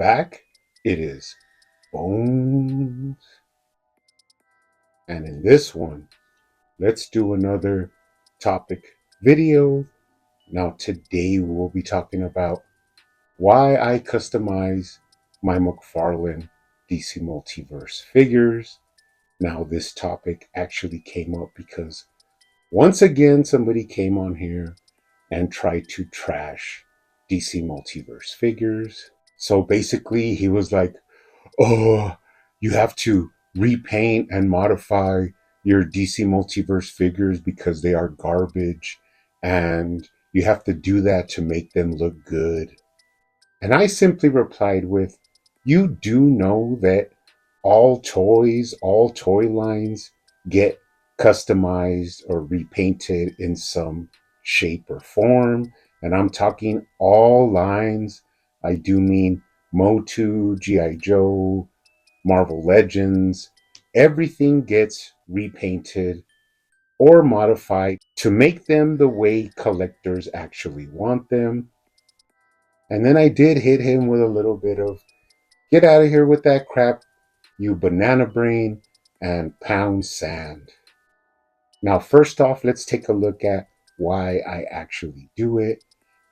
back. It is Bones. And in this one, let's do another topic video. Now, today we'll be talking about why I customize my McFarlane DC Multiverse figures. Now, this topic actually came up because once again, somebody came on here and tried to trash DC Multiverse figures. So basically, he was like, oh, you have to repaint and modify your DC Multiverse figures because they are garbage, and you have to do that to make them look good. And I simply replied with, you do know that all toys, all toy lines get customized or repainted in some shape or form. And I'm talking all lines. I do mean Motu, G.I. Joe, Marvel Legends. Everything gets repainted or modified to make them the way collectors actually want them. And then I did hit him with a little bit of, get out of here with that crap, you banana brain, and pound sand. Now, first off, let's take a look at why I actually do it.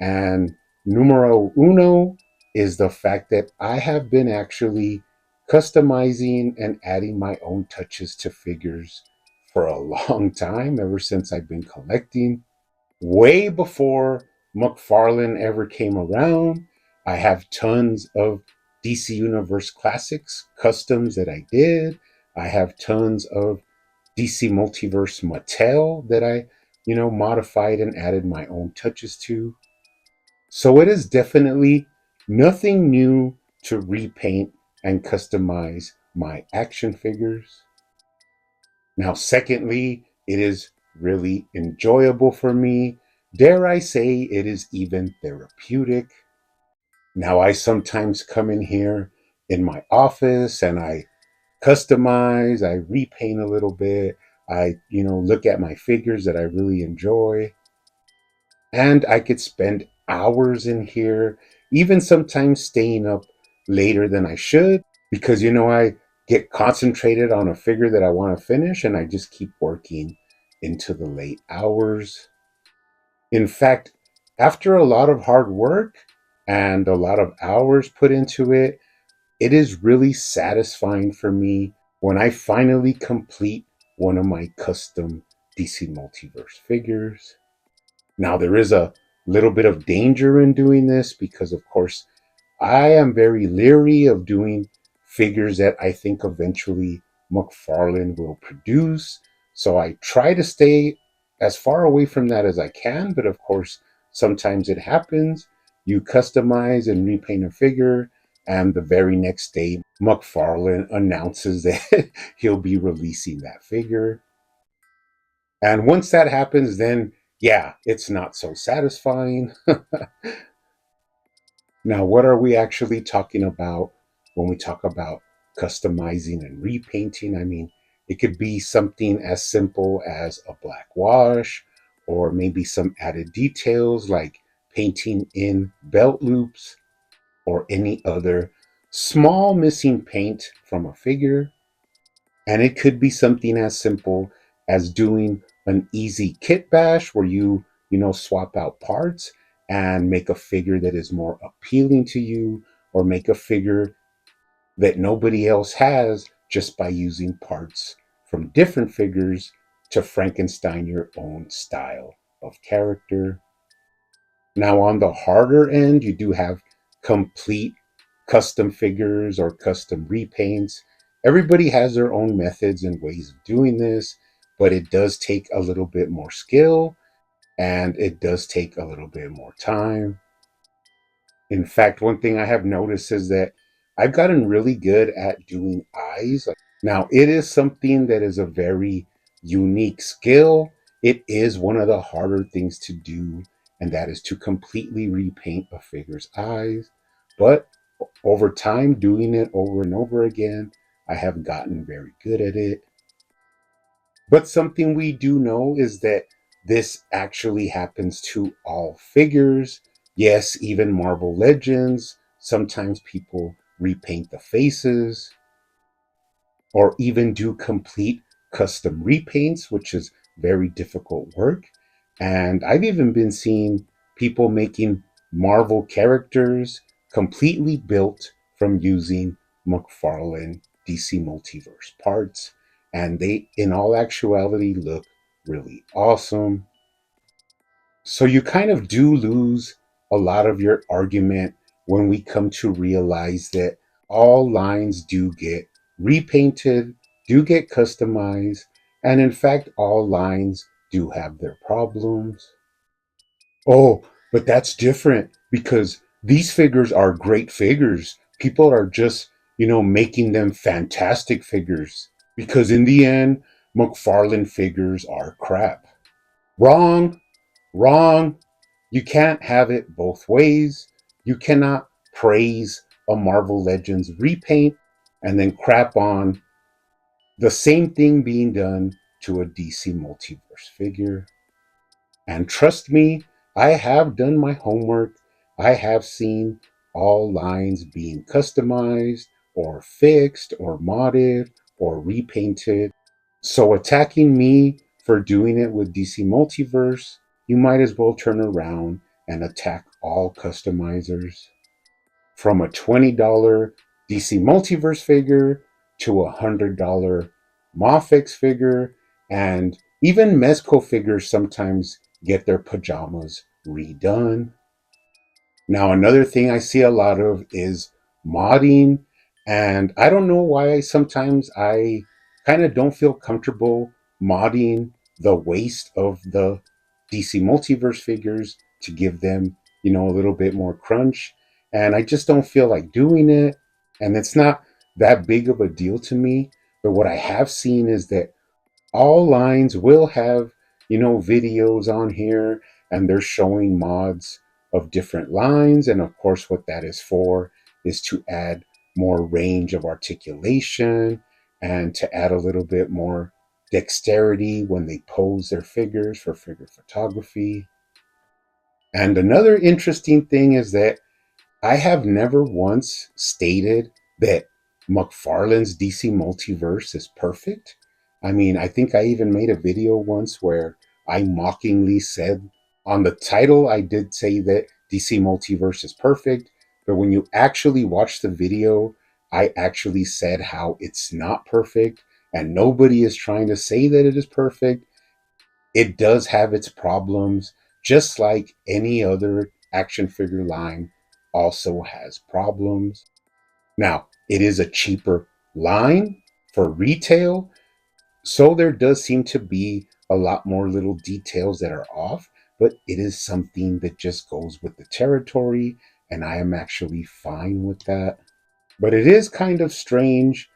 And numero uno is the fact that I have been actually customizing and adding my own touches to figures for a long time, ever since I've been collecting. Way before McFarlane ever came around, I have tons of DC Universe Classics customs that I did. I have tons of DC Multiverse Mattel that I, modified and added my own touches to. So it is definitely nothing new to repaint and customize my action figures. Now, secondly, it is really enjoyable for me. Dare I say, it is even therapeutic. Now, I sometimes come in here in my office and I customize, I repaint a little bit. I, look at my figures that I really enjoy. And I could spend hours in here, even sometimes staying up later than I should, because, I get concentrated on a figure that I want to finish and I just keep working into the late hours. In fact, after a lot of hard work and a lot of hours put into it, it is really satisfying for me when I finally complete one of my custom DC Multiverse figures. Now, there is a little bit of danger in doing this because, of course, I am very leery of doing figures that I think eventually McFarlane will produce. So I try to stay as far away from that as I can. But of course, sometimes it happens. You customize and repaint a figure, and the very next day, McFarlane announces that he'll be releasing that figure. And once that happens, then yeah, it's not so satisfying. Now, what are we actually talking about when we talk about customizing and repainting? I mean, it could be something as simple as a black wash, or maybe some added details like painting in belt loops or any other small missing paint from a figure. And it could be something as simple as doing an easy kit bash where you swap out parts and make a figure that is more appealing to you, or make a figure that nobody else has just by using parts from different figures to Frankenstein your own style of character. Now, on the harder end, you do have complete custom figures or custom repaints. Everybody has their own methods and ways of doing this, but it does take a little bit more skill and it does take a little bit more time. In fact, one thing I have noticed is that I've gotten really good at doing eyes. Now, it is something that is a very unique skill. It is one of the harder things to do, and that is to completely repaint a figure's eyes. But over time, doing it over and over again, I have gotten very good at it. But something we do know is that this actually happens to all figures. Yes, even Marvel Legends, Sometimes people repaint the faces or even do complete custom repaints, which is very difficult work. And I've even been seeing people making Marvel characters completely built from using McFarlane DC Multiverse parts. And they, in all actuality, look really awesome. So you kind of do lose a lot of your argument when we come to realize that all lines do get repainted, do get customized, and in fact, all lines do have their problems. Oh, but that's different because these figures are great figures. People are just, making them fantastic figures because in the end, McFarlane figures are crap. Wrong. Wrong. You can't have it both ways. You cannot praise a Marvel Legends repaint and then crap on the same thing being done to a DC Multiverse figure. And trust me, I have done my homework. I have seen all lines being customized or fixed or modded or repainted. So attacking me for doing it with DC Multiverse, you might as well turn around and attack all customizers. From a $20 DC Multiverse figure to a $100 Mafex figure, and even Mezco figures sometimes get their pajamas redone. Now, another thing I see a lot of is modding, and I don't know why sometimes I kind of don't feel comfortable modding the waist of the DC Multiverse figures to give them, a little bit more crunch, and I just don't feel like doing it, and it's not that big of a deal to me. But what I have seen is that all lines will have, videos on here and they're showing mods of different lines. And of course, what that is for is to add more range of articulation and to add a little bit more dexterity when they pose their figures for figure photography. And another interesting thing is that I have never once stated that McFarlane's DC Multiverse is perfect. I mean, I think I even made a video once where I mockingly said on the title, I did say that DC Multiverse is perfect. But when you actually watch the video, I actually said how it's not perfect. And nobody is trying to say that it is perfect. It does have its problems, just like any other action figure line also has problems. Now, it is a cheaper line for retail, so there does seem to be a lot more little details that are off, but it is something that just goes with the territory, and I am actually fine with that. But it is kind of strange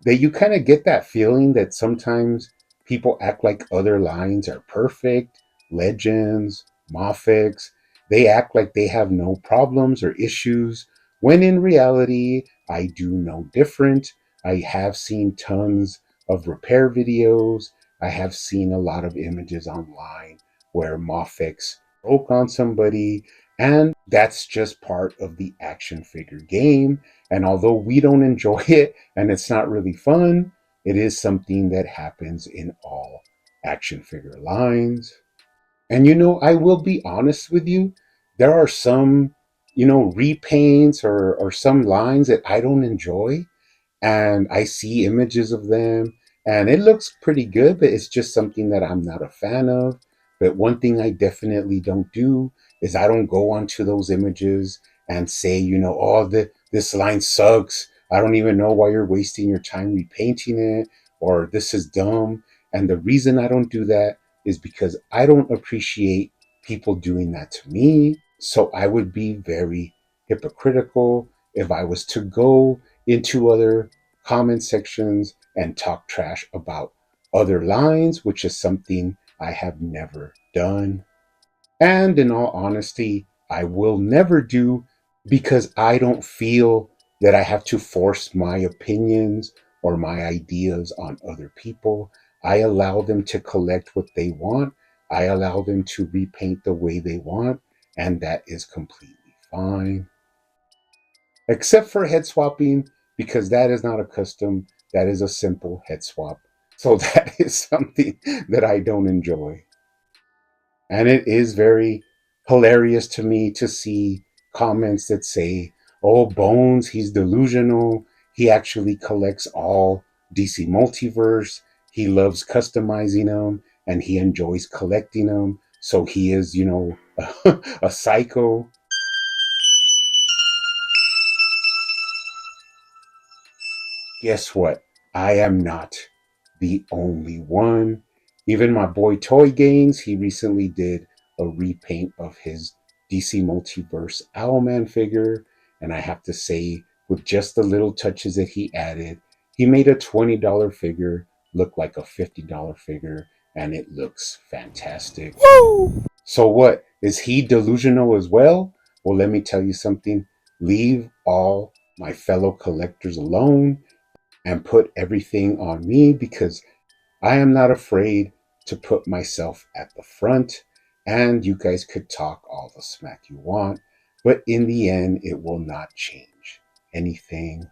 that you kind of get that feeling that sometimes people act like other lines are perfect, legends, Mafex. They act like they have no problems or issues, when in reality, I do know different. I have seen tons of repair videos. I have seen a lot of images online where Mafex broke on somebody, and that's just part of the action figure game. And although we don't enjoy it, and it's not really fun, it is something that happens in all action figure lines. And I will be honest with you, there are some, repaints or some lines that I don't enjoy, and I see images of them and it looks pretty good, but it's just something that I'm not a fan of. But one thing I definitely don't do is I don't go onto those images and say, oh, this line sucks. I don't even know why you're wasting your time repainting it, or this is dumb. And the reason I don't do that is because I don't appreciate people doing that to me. So I would be very hypocritical if I was to go into other comment sections and talk trash about other lines, which is something I have never done. And in all honesty, I will never do, because I don't feel that I have to force my opinions or my ideas on other people. I allow them to collect what they want. I allow them to repaint the way they want, and that is completely fine. except for head swapping, because that is not a custom, that is a simple head swap. So that is something that I don't enjoy. And it is very hilarious to me to see comments that say, oh, Bones, he's delusional. He actually collects all DC Multiverse. He loves customizing them and he enjoys collecting them. So he is, a psycho. Guess what? I am not the only one. Even my boy Toy Gaines, he recently did a repaint of his DC Multiverse Owlman figure. And I have to say, with just the little touches that he added, he made a $20 figure look like a $50 figure. And it looks fantastic. Woo! So what? Is he delusional as well? Well, let me tell you something. Leave all my fellow collectors alone and put everything on me because I am not afraid to put myself at the front. And you guys could talk all the smack you want, but in the end, it will not change anything.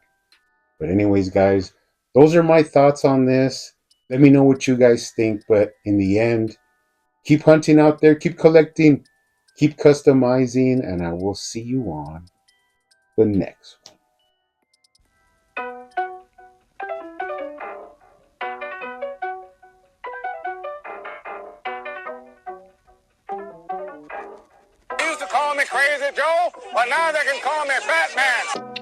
But, anyways, guys, those are my thoughts on this. Let me know what you guys think. But in the end, keep hunting out there, keep collecting, keep customizing, and I will see you on the next one. They used to call me Crazy Joe, but now they can call me Batman.